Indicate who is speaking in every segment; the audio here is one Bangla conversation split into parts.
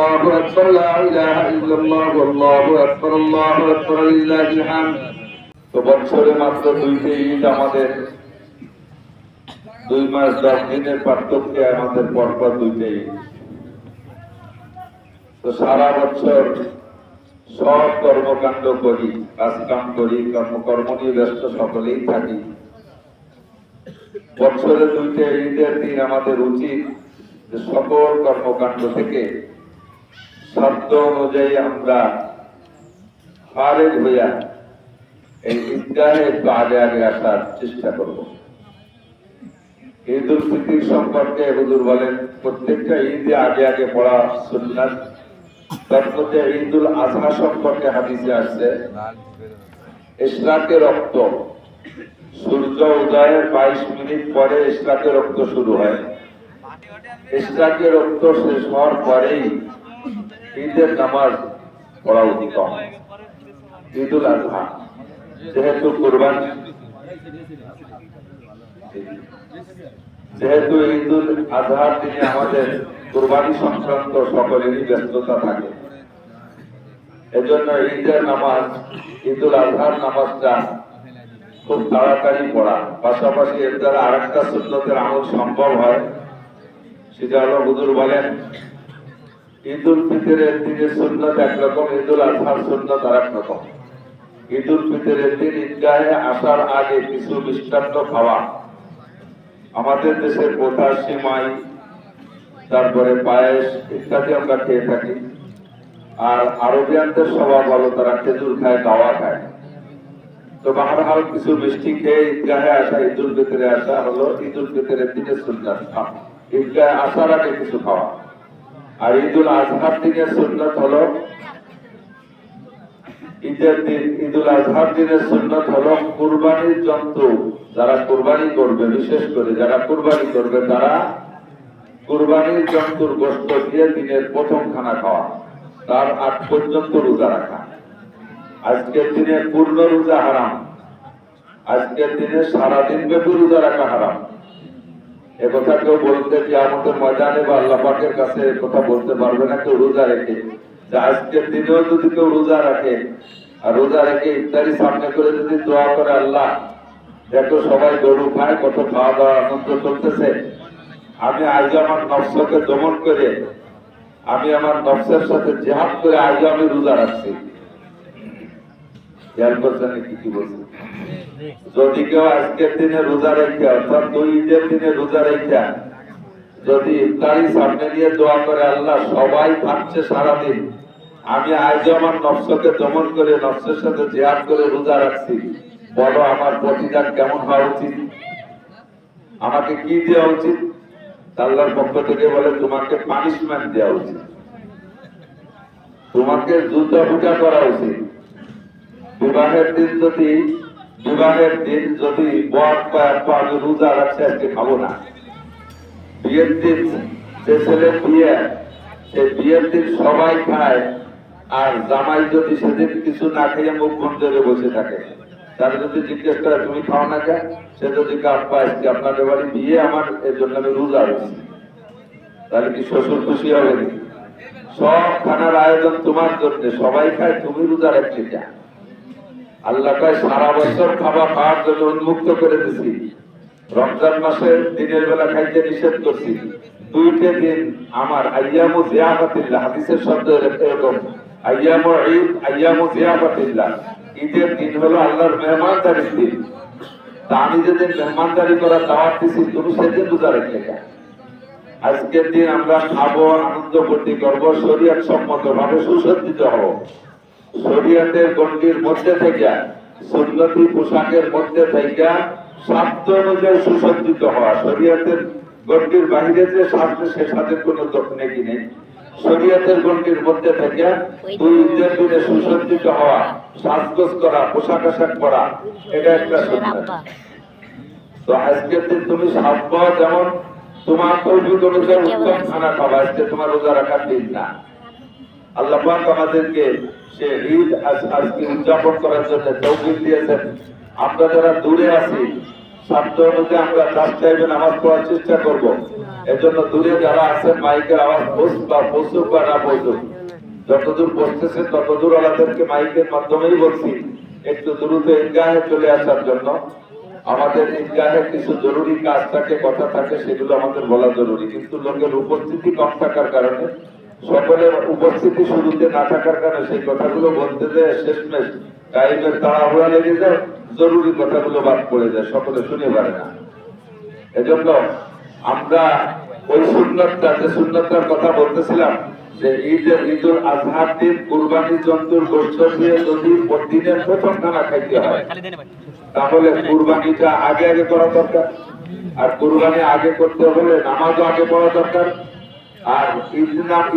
Speaker 1: আল্লাহু আকবার, লা ইলাহা ইল্লাল্লাহ, আল্লাহু আকবার লিল্লাহিল হামদ। তো বছরে মাত্র দুইটি ঈদ, আমাদের 2 মাস 10 দিনের পার্থক্যে আমাদের পরপর দুইটি ঈদ। তো সারা বছর সব কর্মকাণ্ড করি, কাজকাম করি, কর্ম নিয়ে ব্যস্ত সকলেই থাকি। বছরে দুইটা ঈদের দিন আমাদের উচিত যে সকল কর্মকাণ্ড থেকে শর্ত অনুযায়ী আমরা ফারেগ হইয়া এই ঈদগাহে একটু আগে আগে আসার চেষ্টা করব। ঈদ উল ফিতর সম্পর্কে হুজুর বলেন প্রত্যেকটা ঈদে আগে আগে পড়া সুন্নাত। তার মধ্যে ঈদ উল আজহা সম্পর্কে হাদিসে আসছে, ইশরাকে রক্ত, সূর্য উদয়ের 22 মিনিট পরে ইশরাকে রক্ত শুরু হয়। ইশরাকে রক্ত শেষ হওয়ার পরেই ঈদের নামাজ পড়া উত্তম। ঈদ উল আজহা যেহেতু কুরবানি, যেহেতু ঈদ উল আজহার দিনে আমাদের কুরবানি সংক্রান্ত সকলেরই ব্যস্ততা থাকে, এজন্য ঈদের নামাজ, ঈদ উল আজহার নামাজটা খুব তাড়াতাড়ি পড়া। পাশাপাশি এর দ্বারা আরেকটা সুন্নতের আমল সম্ভব হয়, সেটা হলো হুজুর বলেন ঈদ উল ফিতরের দিনের সুন্নত একরকম, ঈদ উল আজহার সুন্নত আরেক রকম। ঈদ উল ফিতরের দিন ঈদগাহে আসার আগে কিছু মিষ্টান্ন খাওয়া। আমাদের দেশের প্রথা সিমাই, তারপরে পায়েস ইত্যাদি আমরা খেয়ে থাকি। আর আরবিয়ানদের স্বভাব হলো তারা খেজুর খায়, গাওয়া খায়। তো বাহারহাল কিছু মিষ্টি খেয়ে ঈদগাহে আসা, ঈদ উল ফিতরে আসা হলো ঈদ উল ফিতরের দিনের সুন্নাত। ঈদগাহে আসার আগে কিছু খাওয়া। আর ঈদ উল আজহার দিনের সুন্নাত হলো, ঈদের দিন ঈদ উল আজহার দিনের সুন্নাত হলো কুরবানির জন্তু যারা কুরবানি করবে, বিশেষ করে যারা কুরবানি করবে তারা কুরবানির জন্তুর গোশত দিয়ে দিনের প্রথম খানা খাওয়া, তার আগ পর্যন্ত রোজা রাখা। আজকের দিনে পূর্ণ রোজা হারাম, আজকের দিনে সারাদিন ব্যাপী রোজা রাখা হারাম। একথা কেউ বলতে কিয়ামতের ময়দানে বা আল্লাহ পাকের কাছে কথা বলতে পারবে না কেউ রোজা রেখে। যে আজকের দিনেও যদি কেউ রোজা রাখে আর রোজা রেখে ইফতারি সামনে করে যদি দোয়া করে, আল্লাহ দেখো সবাই গরু খায়, কত খাওয়া দাওয়া আনন্দ চলতেছে, আমি আজ আমার নফসকে দমন করে, আমি আমার নফসের সাথে জিহাদ করে আজ আমি রোজা রাখছি। খেয়াল করছেন কি বলছি? যদি কেউ আজকের দিনে রোজা রেখে, অর্থাৎ 2 ঈদের দিনে রোজা রেখে যদি ইফতারি সামনে নিয়ে দোয়া করে, আল্লাহ সবাই খাচ্ছে সারাদিন, আমি আজ আমার নফসকে দমন করে নফসের সাথে জিহাদ করে রোজা রাখছি, বলো আমার প্রতিদান কেমন হওয়া উচিত? আমাকে কি দেওয়া উচিত? আল্লাহর পক্ষ থেকে বলে তোমাকে পানিশমেন্ট দেওয়া উচিত, তোমাকে জুতা ফুটা করা উচিত। বিবাহের দিন যদি বর আমি রোজা রাখছি, আজকে খাবো না। বিয়ের দিন যে ছেলে বিয়ে, সেই বিয়ের দিন সবাই খায়, আর জামাই যদি সেদিন কিছু না খেয়ে মুখ বন্ধ করে বসে থাকে, তার যদি জিজ্ঞেস করে তুমি খাও না কেন, সে যদি আব্বা আজকে আপনাদের বাড়ি বিয়ে, আমার এর জন্য আমি রোজা রাখছি, তাহলে কি শ্বশুর খুশি হবে? সব খানার আয়োজন তোমার জন্য, সবাই খায়, তুমি রোজা রাখতে চাও। আল্লাহ কয় সারা বছর খাওয়ার জন্য উন্মুক্ত করে দিছি, রমজান মাসে দিনের বেলা খাইতে নিষেধ করছি। 2টে দিন আমার আইয়ামু জিয়াফাতিল্লাহ, হাদিসের শব্দ এরকম, আইয়ামু ঈদ, আইয়ামু জিয়াফাতিল্লাহ। ঈদের দিন হলো আল্লাহর মেহমানদারির দিন। তা আমি যেদিন মেহমানদারি করার দাওয়াত দিছি, তুমি সেদিন রোজা রেখে যা। আজকের দিন আমরা খাবো, আনন্দ ফুর্তি করবো, শরীয়ত সম্মত ভাবে সুসজ্জিত হবো। শরীয়তের গণ্ডির মধ্যে থেকে, সুন্নতি পোশাকের মধ্যে থেকে স্বাস্থ্য অনুযায়ী সুসজ্জিত হওয়া। শরীয়তের গণ্ডির বাহিরে যে স্বাস্থ্য, সে স্বাদের কোন দক্ষিণে কি নেই। শরীয়তের গণ্ডির মধ্যে থেকে 2 ঈদের দিনে সুসজ্জিত হওয়া, সাজগোজ করা, পোশাক আশাক পরা, এটা একটা সুন্নাত। তো আজকের দিন তুমি সাজবো, যেমন তোমার তৌফিক অনুযায়ী উত্তম খানা খাবা, আজকে তোমার রোজা রাখার দিন না। আল্লাহ পাক আমাদেরকে সে ঈদ আজকে উদযাপন করার জন্য তৌফিক দিয়েছেন। আমরা যারা দূরে আছি, সাধ্য অনুযায়ী আমরা 4 টাইমে নামাজ পড়ার চেষ্টা করবো। এজন্য দূরে যারা আছেন মাইকের আওয়াজ পৌঁছুক বা না পৌঁছুক, যতদূর বসতেছেন ততদূর ওনাদেরকে মাইকের মাধ্যমেই বলছি একটু দ্রুত ঈদগাহে চলে আসার জন্য। আমাদের ঈদগাহে কিছু জরুরি কাজ থাকে, কথা থাকে, সেগুলো আমাদের বলা জরুরি, কিন্তু লোকের উপস্থিতি কম থাকার কারণে, সকলের উপস্থিতি শুরুতে না থাকার কারণে সেই কথাগুলো বলতে যে শেষমেশ গাইবের তাড়াহুড়া লেগে যায়, জরুরি কথাগুলো বাদ পড়ে যায়, সকলে শুনে পারে না। এজন্য আমরা ওই সুন্নতটা, যে সুন্নতটার কথা বলতেছিলাম, যে ঈদুল আজহার দিন কুরবানি জন্তুর গোশত দিয়ে যদি দিনের প্রথম খানা খাইতে হয়, তাহলে কুরবানিটা আগে আগে করা দরকার। আর কুরবানি আগে করতে হলে নামাজও আগে পড়া দরকার। আর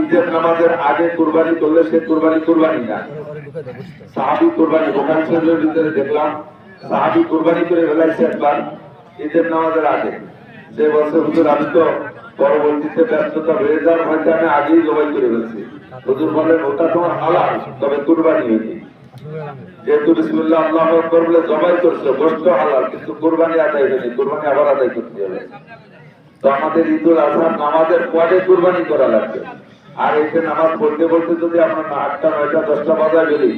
Speaker 1: ঈদের নামাজের আগে কুরবানি করলে সে কুরবানি না, সাহাবী কুরবানি। বুখারী শরীফের ভিতরে দেখলাম সাহাবী কুরবানি করে ফেলাইছে একবার ঈদের নামাজের আগে। যে বছর হুজুর আমি তো পরবর্তীতে ব্যস্ততা বেড়ে যাওয়ার হয়তো আমি আগেই জবাই করে ফেলছি, হুজুর বলেন ওটা তোমার হালাল, তবে কুরবানি হয়নি। যেহেতু বিসমিল্লাহ আল্লাহু আকবার বলে জবাই করছো, গোশত হালাল, কিন্তু কুরবানি আদায় হয়নি, কুরবানি আবার আদায় করতে হবে। তো আমাদের ঈদুল আজহার নামাজের পরে কুরবানি করা লাগবে। আর এতে নামাজ পড়তে পড়তে যদি আমরা 8টা 9টা 10টা বাজায় গেলি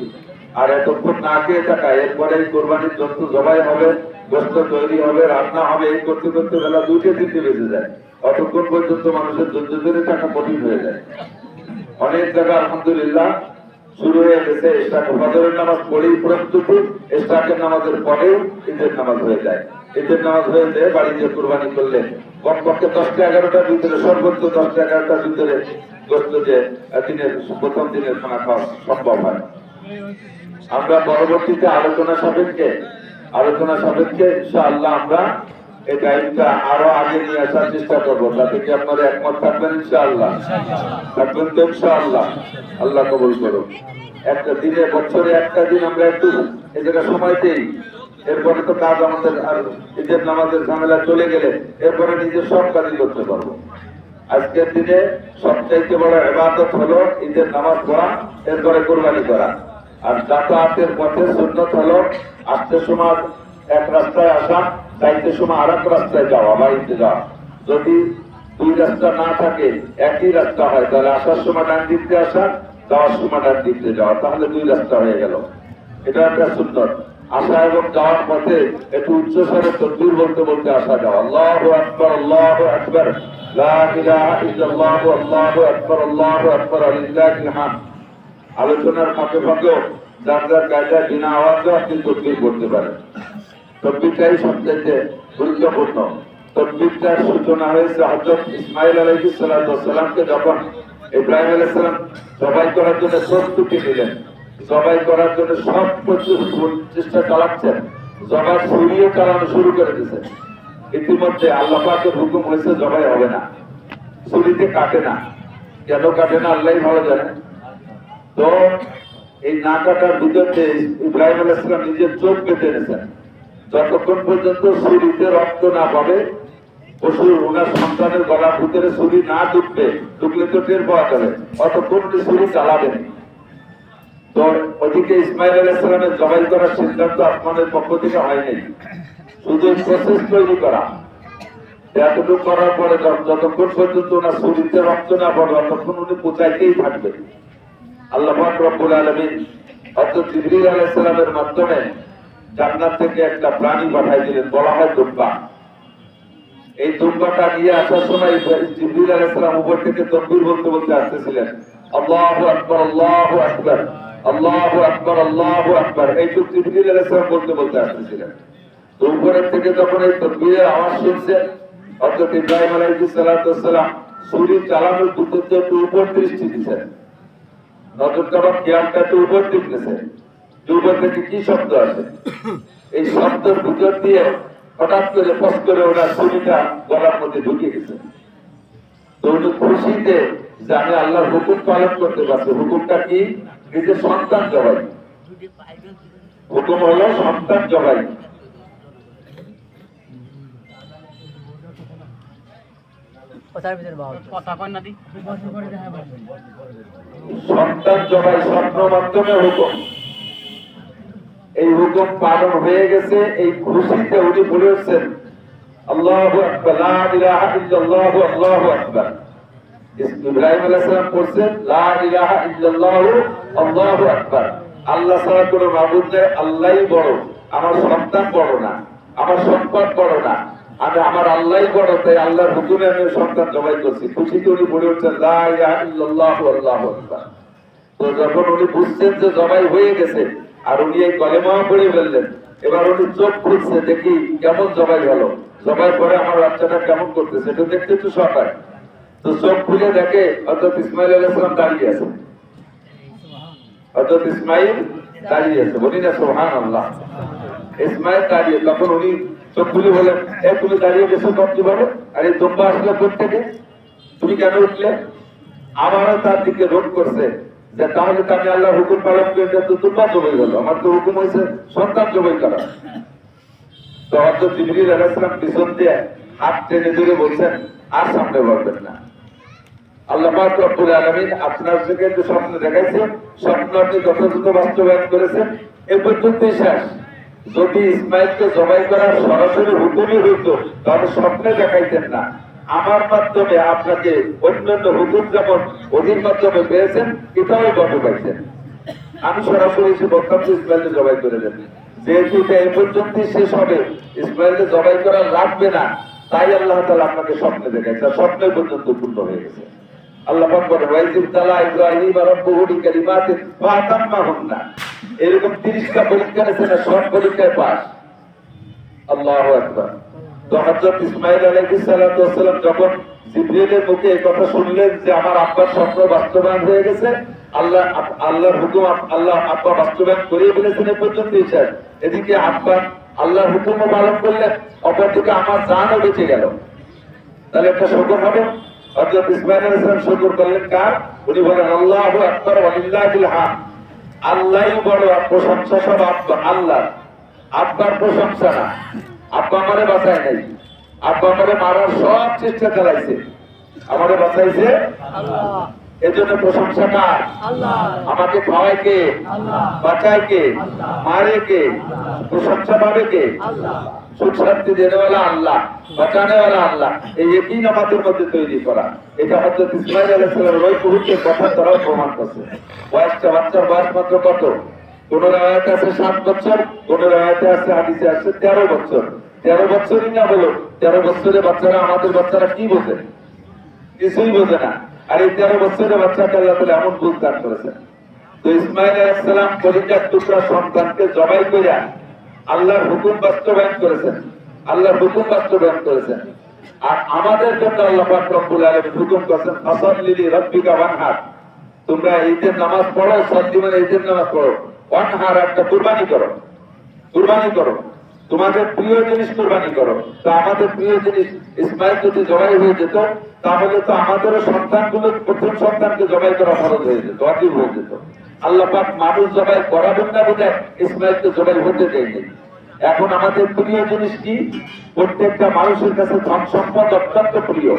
Speaker 1: আর এতক্ষণ না খেয়ে থাকা, এরপরে কোরবানির জন্তু জবাই হবে, গোশত তৈরি হবে, রান্না হবে, এই করতে করতে বেলা 2টা 3টে বেজে যায়। অতক্ষণ পর্যন্ত মানুষের ধৈর্য ধরে থাকা কঠিন হয়ে যায়। অনেক জায়গা আলহামদুলিল্লাহ শুরু হয়ে গেছে, ফজরের নামাজ পড়েই প্রস্তুতি, ইশরাকের নামাজের পরেই ঈদের নামাজ হয়ে যায়। ঈদের নামাজ হয়ে যায় বাড়িতে কুরবানি করলে কমপক্ষে 10টা 11টার ভিতরে, সর্বোচ্চ 10টা 11টার ভিতরে গোশত যে দিনের প্রথম দিনের খানা খাওয়া সম্ভব হয়। আমরা পরবর্তীতে আলোচনা সাপেক্ষে ইনশাআল্লাহ আমরা এই টাইমটা আরো আগে নিয়ে আসার চেষ্টা করবো। তাতে কি আপনারা একমত থাকবেন? ইনশাআল্লাহ থাকবেন তো? ইনশাআল্লাহ আল্লাহ কবুল করুন। একটা দিনে, বছরে একটা দিন আমরা একটু এই জায়গা সময় দেই, এরপরে তো কাজ আমাদের আর ঈদের নামাজের ঝামেলা চলে গেলে এরপরে নিজের সব কাজই করতে পারবো। আজকের দিনে সবচাইতে বড় ইবাদত হলো ঈদের নামাজ পড়া, এরপরে কুরবানি করা। আর যাতায়াতের পথে সুন্নত হলো আসতে সময় এক রাস্তায় আসা, যাইতে সময় আর এক রাস্তায় যাওয়া, বাড়িতে যাওয়া। যদি 2 রাস্তা না থাকে, একই রাস্তা হয়, তাহলে আসার সময় ডান দিক দিয়ে আসা, যাওয়ার সময় ডান দিক দিয়ে যাওয়া, তাহলে 2 রাস্তা হয়ে গেল। এটা একটা সুন্নত। আসা এবং যাওয়ার পথে একটু উচ্চস্বরে তাকবীর বলতে বলতে আসা যাওয়া। আল্লাহু আকবার, আল্লাহু আকবার, লা ইলাহা ইল্লাল্লাহু, আল্লাহু আকবার, আল্লাহু আকবার, লিল্লাহিল হামদ। আলোচনার ফাঁকে ফাঁকেও যার যার কায়দায় বিনা আওয়াজে আপনি তাকবীর করতে পারেন। তাকবীরটাই সবচেয়ে গুরুত্বপূর্ণ। তাকবীরটার সূচনা হয়েছে হযরত ইসমাঈল আলাইহিস সালাতু ওয়াস সালামকে যখন ইব্রাহিম আলাইহিস সালাম জবাই করার জন্য প্রস্তুতি নিলেন, জবাই করার জন্য সব চেষ্টা চালাচ্ছেন, জবাই ছুরিয়ে চালানো শুরু করে দিয়েছেন। ইতিমধ্যে আল্লাহ পাকের হুকুম হয়েছে জবাই হবে না, ছুরিতে কাটে না। কেন কাটে না আল্লাহই ভালো জানেন। তো এই না কাটার ভিতরে ইব্রাহিম আলাইহিস সালাম নিজের চোখ বেঁধে এনেছেন। যতক্ষণ পর্যন্ত ছুরিতে রক্ত না পাবে, পশুর ওনার সন্তানের গলার ভিতরে ছুরি না ঢুকবে, ঢুকলে তো টের পাওয়া যাবে, অতক্ষণ ছুরি চালাবেন। তো ওদিকে ইসমাঈল আলাইহিস সালামের জবাই করার সিদ্ধান্ত আসমানের পক্ষ থেকে হয়নি, শুধু প্রসেস তৈরি করা। এতটুকু করার পরে যতক্ষণ পর্যন্ত ওনার ছুরিতে রক্ত না পড়বে, ততক্ষণ উনি পৌঁছাইতেই থাকবে। আল্লাহ পাক রব্বুল আলামিন হযরত জিবরীল আলাইহিস সালামের মাধ্যমে জান্নাত থেকে একটা প্রাণী পাঠাই দিলেন, বলা হয় দুম্বা। এই দুম্বাটা নিয়ে আসার সময় জিবরীল আলাইহিস সালাম উপর থেকে তাকবীর বলতে বলতে আসতেছিলেন, আল্লাহু আকবার, আল্লাহু আকবার, আল্লাহু আকবার, আল্লাহু আকবার, এই তো জিবরীল আলাইহিস সালাম বলতে বলতে আসতেছিলেন। তো উপরের থেকে যখন এই তাকবীরের আওয়াজ শুনছেন, হযরত ইব্রাহিম আলাইহিস সালাতু ওয়াস সালাম ছুরি চালানোর দুটোতে একটু উপর দৃষ্টি দিয়েছেন, নজরটা বা খেয়ালটা একটু উপর দিক দিয়েছেন। উপর থেকে কি শব্দ আছে, এই শব্দের ভিতর দিয়ে হঠাৎ করে ফস করে ওনার ছুরিটা গলার মধ্যে ঢুকে গেছে। তো উনি খুশিতে যে আমি আল্লাহর হুকুম পালন করতে পারছি। হুকুমটা কি? নিজের সন্তান জবাই। হুকুম হলো সন্তান জবাই। সন্তান জবাই স্বপ্ন মাধ্যমে হুকুম। এই হুকুম পালন হয়ে গেছে, এই খুশিতে উনি বলেছেন আল্লাহু আকবার, লা ইলাহা ইল্লাল্লাহ, আল্লাহু আকবার। ইব্রাহিম আলাইহিস সালাম বলছেন লা ইলাহা ইল্লাল্লাহ, আল্লাহু আকবার। আল্লাহ ছাড়া কোনো মাবুদ নেই, আল্লাহই বড়। আমার সন্তান বড় না, আমার সম্পদ বড় না, আমার আল্লাহই বড়। তাই আল্লাহর হুকুমে আমি সন্তান জবাই করছি। খুশিতে উনি বলে উঠছেন লা ইলাহা ইল্লাল্লাহ, আল্লাহু আকবার। তো যখন উনি বুঝছেন যে জবাই হয়ে গেছে, আর উনি এই কলেমাও পড়ে ফেললেন, এবার উনি চোখ খুলছে, দেখি কেমন জবাই হলো, জবাই করে আমার বাচ্চাটা কেমন করতেছে, এটা দেখতে একটু শখ হয়। তো চোখ খুলে দেখে হযরত ইসমাঈল আলাইহিস সালাম দাঁড়িয়ে আছে। হযরত ইসমাঈল দাঁড়িয়ে আছে, বলি না সুবহানাল্লাহ। ইসমাঈল দাঁড়িয়ে, তখন উনি চোখ খুলে বলেন, এ তুমি দাঁড়িয়ে গেছো কিভাবে? আরে তোমরা আসলে কোথা থেকে, তুমি কেন উঠলে? আমারও তার দিকে রোধ করছে যে তাহলে তো আমি আল্লাহর হুকুম পালন করে, তো তোমরা জবাই হলো, আমার তো হুকুম হয়েছে সন্তান জবাই করা। তো হযরত জিবরীল আলাইহিস সালাম পিছন দিয়ে হাত টেনে ধরে বলছেন, আর সামনে বাড়বেন না। আল্লাহ পাক রব্বুল আলামিন আপনার থেকে যে স্বপ্ন দেখাইছে, স্বপ্ন আপনি যথাযথ বাস্তবায়ন করেছেন, এ পর্যন্তই শেষ। যদি ইসমাঈলকে জবাই করার সরাসরি হুকুমই হইতো তাহলে স্বপ্নে দেখাইতেন না। আমার মাধ্যমে আপনাকে অন্যান্য হুকুম যেমন ওদের মাধ্যমে পেয়েছেন, এটাও গঠন পাইছেন। আমি সরাসরি এসে বলতাম যে ইসমাঈলকে জবাই করে দেন, যেহেতু এটা এই পর্যন্তই শেষ হবে, ইসমাঈলকে জবাই করা লাগবে না, তাই আল্লাহ তাআলা আপনাকে স্বপ্নে দেখাইছে, স্বপ্নে পর্যন্ত পূর্ণ হয়ে গেছে। আল্লাহ পাক বলেন ওয়াইজিব তালা ইব্রাহিম রাব্বুহু বিকালিমাতিন ফাতাম্মাহুন্না, এরকম 30টা পরীক্ষা আছে না, সব পরীক্ষায় পাস। আল্লাহু আকবার। তো হযরত ইসমাঈল আলাইহিস সালাতু ওয়াস সালাম যখন জিবরিলের মুখে এই কথা শুনলেন যে আমার আব্বার স্বপ্ন বাস্তবায়ন হয়ে গেছে, আল্লাহর হুকুম আল্লাহ আব্বা বাস্তবায়ন করিয়ে ফেলেছেন, এই পর্যন্তই শেষ। এদিকে আব্বা আল্লাহর হুকুমও পালন করলেন, অপরদিকে আমার জানও বেঁচে গেল। তাহলে একটা শুকর হবে। হযরত ইসমাঈল আলাইহিস সালাম শুকর করলেন কার? উনি বলেন আল্লাহু আকবার ওয়া লিল্লাহিল হামদ, আল্লাহই বড়, প্রশংসা সব আল্লাহ। আব্বার প্রশংসা না, আব্বা আমারে বাঁচায় নাই, আব্বা আমারে মারার সব চেষ্টা চালাইছে, আমারে বাঁচাইছে আল্লাহ। এজন্য প্রশংসা কার? আল্লাহ। আমাকে খাওয়ায় কে? আল্লাহ। বাঁচায় কে? আল্লাহ। মারে কে? প্রশংসা পাবে কে? আল্লাহ। সুখ শান্তি দেনেওয়ালা আল্লাহ, বাঁচানেওয়ালা আল্লাহ। এই ইয়াকিন আমাদের মধ্যে তৈরি করা, এটা হযরত ইসমাঈল আলাইহিস সালামের ওই পবিত্র কথা দ্বারা প্রমাণ করছে। বয়সটা, বাচ্চার বয়স মাত্র কত? কোন রায়াতে আছে 7 বছর, কোন রায়াতে আছে, হাদিসে আছে 13 বছর। 13 বছরই না হলো, 13 বছরের বাচ্চারা, আমাদের বাচ্চারা কি বোঝে? কিছুই বোঝে না। আর এই 13 বছরের বাচ্চাকে আল্লাহ তাআলা এমন বুঝ দান করেছেন। তো ইসমাঈল আলাইহিস সালাম কলিজার টুকরা সন্তানকে জবাই করে আল্লাহর হুকুম বাস্তবায়ন করেছেন, আল্লাহর হুকুম বাস্তবায়ন করেছেন। আর আমাদের জন্য আল্লাহ পাক রব্বুল আলামিন হুকুম করেছেন ফাসাল্লি লিরাব্বিকা ওয়ানহার, তোমরা ঈদের নামাজ পড়ো, সাল্লি মানে ঈদের নামাজ পড়ো, ওয়ানহার একটা কুরবানি করো, কুরবানি করো, তোমাদের প্রিয় জিনিস কুরবানি করো। তো আমাদের প্রিয় জিনিস ইসমাঈল যদি জবাই হয়ে যেত, তাহলে তো আমাদেরও সন্তানগুলো, প্রথম সন্তানকে জবাই করা ফরজ হয়ে যেত, ওয়াজিব হয়ে যেত। আল্লাহ পাক মানুষ জবাই করাবেন না বলে ইসমাঈলকে জবাই হতে দেয়নি। এখন আমাদের প্রিয় জিনিস কি? প্রত্যেকটা মানুষের কাছে ধন সম্পদ অত্যন্ত প্রিয়,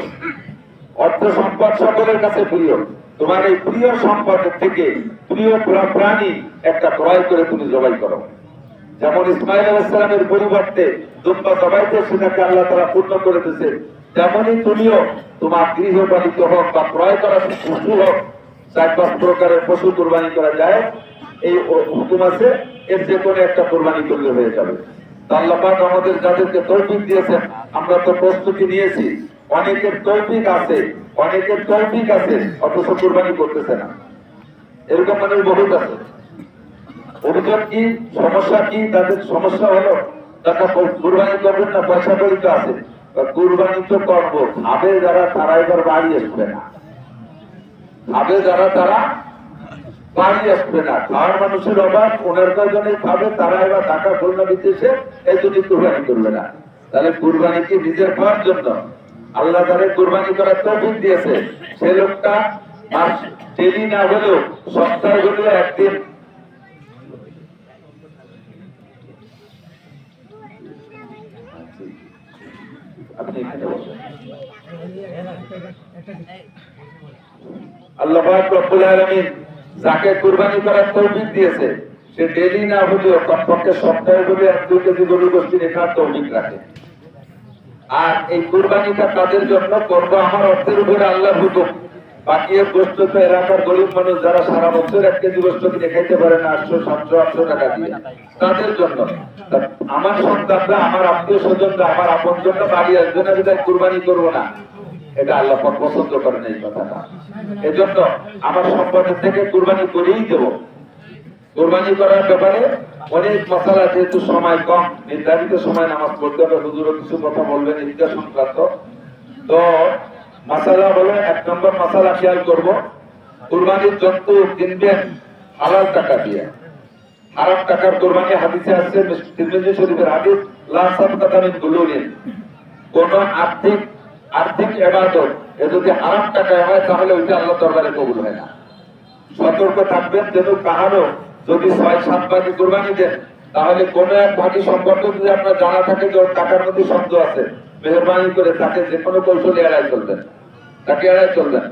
Speaker 1: অর্থ সম্পদ সকলের কাছে প্রিয়। তোমার এই প্রিয় সম্পদের থেকে প্রিয় প্রাণী একটা ক্রয় করে তুমি জবাই করো। যেমন ইসমাঈল আলাইহিস সালামের পরিবর্তে দুম্বা জবাইতে সেটাকে আল্লাহ তাআলা পূর্ণ করে দিয়েছে, তেমনই তুমিও তোমার গৃহপালিত হোক বা ক্রয় করা পশু হোক, 4-5 প্রকারের পশু কুরবানি করা যায়, এই হুকুম আছে, এর যে কোনো একটা কুরবানি করলে হয়ে যাবে। আল্লাহ পাক আমাদের যাদেরকে তৌফিক দিয়েছেন, আমরা তো প্রস্তুতি নিয়েছি, অনেকের তৌফিক আছে, অনেকের তৌফিক আছে অথচ কুরবানি করতেছে না, এরকম মানুষ বহুত আছে। অভিযোগ কি, সমস্যা কি? তাদের সমস্যা হলো তারা কুরবানি করবেন না, পয়সা করি তো আছে, কুরবানি তো করবো, খাবে যারা তারা এবার বাড়ি আসবে না, খাবে যারা তারা বাড়ি আসবে না। খাওয়ার মানুষের অভাব, ওনার কয়জনে খাবে, তারা এবার টাকা খুলনা দিতেছে, এই জন্য কুরবানি করবে না। তাহলে কুরবানি কি নিজের খাওয়ার জন্য? আল্লাহ তারে কুরবানি করার তৌফিক দিয়েছে, সে লোকটা মাস ডেলি না হলেও সপ্তাহে হলেও একদিন আল্লাহ পাক রব্বুল আলামিন যাকে কুরবানি করার তৌফিক দিয়েছে, সে ডেলি না হলেও কমপক্ষে সপ্তাহে হলে 1-2 কেজি গরুর গোশত খাওয়ার তৌফিক রাখে। আর এই কুরবানিটা তাদের জন্য করবো আমার অর্থের উপরে আল্লাহর হুকুম। বাকি এর গোস্ত তো এলাকার গরিব মানুষ যারা সারা বছর 1 কেজি গোস্ত কিনে খাইতে পারে না 800, 700, 800 টাকা দিয়ে, তাদের জন্য। আমার সন্তানরা, আমার আত্মীয় স্বজনরা, আমার আপনজনরা বাড়ি আসবে না, বিধায় কুরবানি করবো না, এটা আল্লাহ পাক পছন্দ করেন এই কথাটা। এজন্য আমার সম্পদের থেকে কুরবানি করেই দেব। কুরবানি করার ব্যাপারে অনেক মশালা, যেহেতু সময় কম, নির্ধারিত সময় নামাজ পড়তে হবে, হুজুরও কিছু কথা বলবেন ঈদগাহ সংক্রান্ত। তো মশালা হলো, 1 নম্বর মশালা খেয়াল করব, কুরবানির জন্তু কিনবেন হালাল টাকা দিয়ে। হারাম টাকার কুরবানি হাদিসে আছে, তিরমিজি শরীফের হাদিস, লা সাদকাতা মিন গুলুলিন, কোন আর্থিক ইবাদত এ যদি হারাম টাকায় হয় তাহলে ওইটা আল্লাহর দরবারে কবুল হয় না। সতর্ক থাকবেন যেন কাহারও যদি 6-7 ভাগে কুরবানি দেন, তাহলে কোন এক ভাগী সম্পর্কে যদি আপনার জানা থাকে যে ওর টাকার মধ্যে সন্দেহ আছে, মেহরবানি করে তাকে যে কোনো কৌশলে এড়াই চলবেন, তাকে এড়াই চলবেন।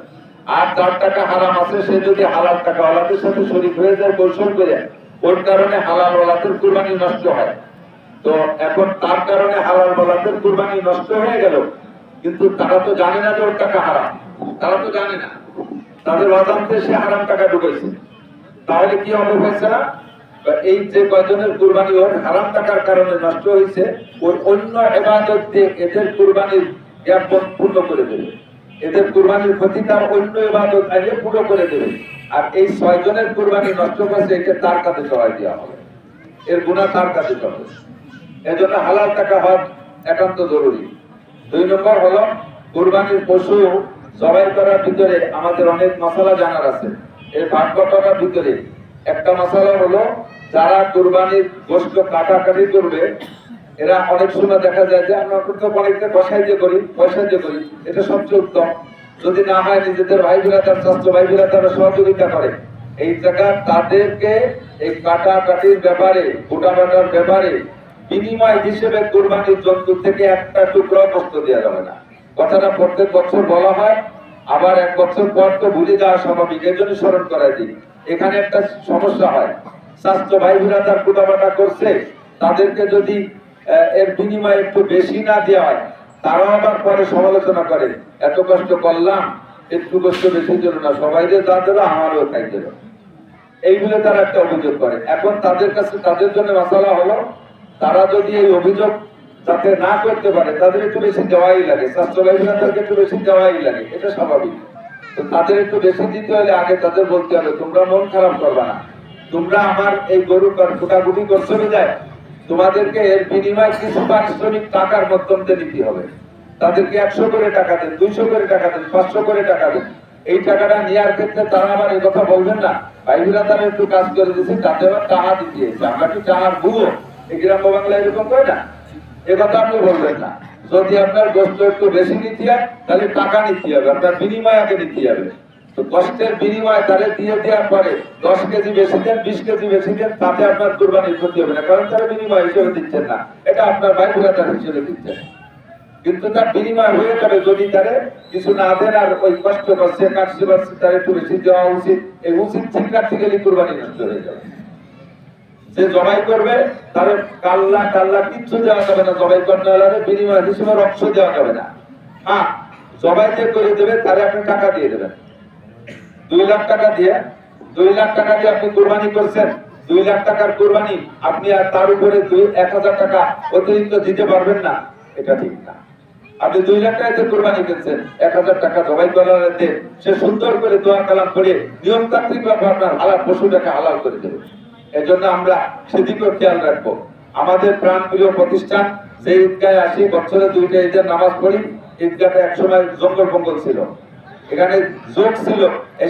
Speaker 1: আর যার টাকা হারাম আছে সে যদি হালাল টাকা ওয়ালাদের সাথে শরীক হয়ে যায় কৌশল করে, ওর কারণে হালাল ওয়ালাদের কুরবানি নষ্ট হয়। তো এখন তার কারণে হালাল ওয়ালাদের কুরবানি নষ্ট হয়ে গেল, কিন্তু তারা তো জানে না যে ওর টাকা হারাম, তারা তো জানে না, তাদের অজান্তে সে হারাম টাকা ঢুকেছে। তাহলে কি হবে ফয়সালা? এই যে কয়জনের কুরবানি ওর হারাম টাকার কারণে নষ্ট হয়েছে, ওই অন্য ইবাদত দিয়ে এদের কুরবানির গ্যাপ পূর্ণ করে দেবে, এদের কুরবানির ক্ষতিটা অন্য ইবাদত আইলে পুরো করে দেবে। আর এই 6 জনের কুরবানি নষ্ট করেছে, এটা তার কাছে সহায় দেওয়া হবে, এর গুনাহ তার কাছে হবে। এজন্য হালাল টাকা হওয়া একান্ত জরুরি। 2 নম্বর হলো, কুরবানির পশু জবাই করার ভিতরে আমাদের অনেক মশালা জানার আছে। এই ভাগ বটার ভিতরে একটা মশালা হলো, যারা কুরবানির গোশত কাটাকাটি করবে, এরা অনেক সময় দেখা যায় যে আমরা তো অনেকটা পয়সা দিয়ে করি, এটা সবচেয়ে উত্তম। যদি না হয় নিজেদের ভাই বোনেরা, স্বাস্থ্য ভাই বোনেরা তারা সহযোগিতা করে, এই জায়গা তাদেরকে এই কাটাকাটির ব্যাপারে, গোটা বাটার ব্যাপারে বিনিময় হিসেবে কুরবানির জন্তু থেকে একটা টুকরো গোশত দেওয়া যাবে না। কথাটা প্রত্যেক বছর বলা হয়, আবার 1 বছর পর তো ভুলে যাওয়া স্বাভাবিক, এর জন্য স্মরণ করাই দিই। এখানে একটা সমস্যা হয়, স্বাস্থ্য ভাই বোনেরা তার গোটা বাটা করছে, তাদেরকে যদি এর বিনিময়ে একটু বেশি না দেওয়া হয়, তারাও আবার পরে সমালোচনা করে, এত কষ্ট করলাম, একটু কষ্ট বেশি দিল না, সবাই যে যা দিল আমারও খাই দিল, এইগুলো তারা একটা অভিযোগ করে। এখন তাদের কাছে, তাদের জন্য মশালা হলো, তারা যদি এই অভিযোগ যাতে না করতে পারে, তাদের একটু বেশি দেওয়াই লাগে, স্বাস্থ্য ভাই বোনেদেরকে একটু বেশি দেওয়াই লাগে, এটা স্বাভাবিক। তো তাদের একটু বেশি দিতে হলে আগে তাদের বলতে হবে, তোমরা মন খারাপ করবা না, তোমরা আমার এই গরু ফুটাফুটি করছো যায়, তোমাদেরকে এর বিনিময়ে কিছু পারিশ্রমিক টাকার মাধ্যমে নিতে হবে। তাদেরকে 100 করে টাকা দেন, 200 করে টাকা দেন, 500 করে টাকা দেন। এই টাকাটা নেওয়ার ক্ষেত্রে তারা আবার এই কথা বলবেন না, ভাইরা তারা একটু কাজ করে দিয়েছে, তাতে আবার টাকা দিতে, আমরা কি টাকার ভুয়ো, এই গ্রাম্য বাংলায় এরকম করে না, এ কথা আপনি বলবেন না। যদি আপনার গোস্ত একটু বেশি নিতে হয়, তাহলে টাকা নিতে হবে, আপনার বিনিময় আগে নিতে হবে। তো কষ্টের বিনিময় তাদের দিয়ে দেওয়ার পরে 10 কেজি বেশি দেন, 20 কেজি বেশি দেন, তাতে আপনার কুরবানির ক্ষতি হবে না, কারণ তারা বিনিময় হিসেবে দিচ্ছেন না, এটা আপনার ভাই বোনেরা হিসেবে দিচ্ছেন। কিন্তু তার বিনিময় হয়ে যাবে যদি তারা কিছু না দেন, আর ওই কষ্ট করছে, কাটছে বাড়ছে, তার একটু বেশি দেওয়া উচিত। এই উচিত ঠিক রাখতে গেলে কুরবানি নষ্ট হয়ে যাবে। যে জবাই করবে তার কাল্লা কিচ্ছু দেওয়া যাবে না, জবাই করতে হলে বিনিময় হিসেবে রক্ত দেওয়া যাবে না। হ্যাঁ, জবাই যে করে দেবে তারে আপনি টাকা দিয়ে দেবেন, 2 লাখ টাকা দিয়ে, 2 লাখ টাকা দিয়ে আপনি কুরবানি করছেন, 2 লাখ টাকার কুরবানি আপনি আর তার উপরে 1,000 টাকা অতিরিক্ত দিতে পারবেন না, এটা ঠিক না। আপনি 2 লাখ টাকাতে কুরবানি করছেন, 1,000 টাকা জবাই করার দেন, সে সুন্দর করে দোয়া কালাম করে নিয়মতান্ত্রিক ভাবে আপনার হালাল পশুটাকে হালাল করে দেবে। এজন্য আমরা সেদিকেও খেয়াল রাখবো। আমাদের প্রাণপ্রিয় প্রতিষ্ঠান, যে ঈদগাহে আসি, বছরে 2টা ঈদের নামাজ পড়ি। ঈদগাহটা একসময় জঙ্গল ফঙ্গল ছিল, এখানে যোগ ছিল,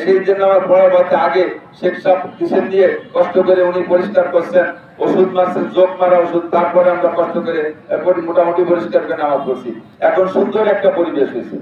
Speaker 1: সেই ঈদের নামাজ পড়ার পথে আগে শেখ সাহেব কিসেন দিয়ে কষ্ট করে উনি পরিষ্কার করছেন, ওষুধ মারছেন, যোগ মারা ওষুধ, তারপরে আমরা কষ্ট করে মোটামুটি পরিষ্কার করে নামাজ পড়ছি। এখন সুন্দর একটা পরিবেশ হয়েছে।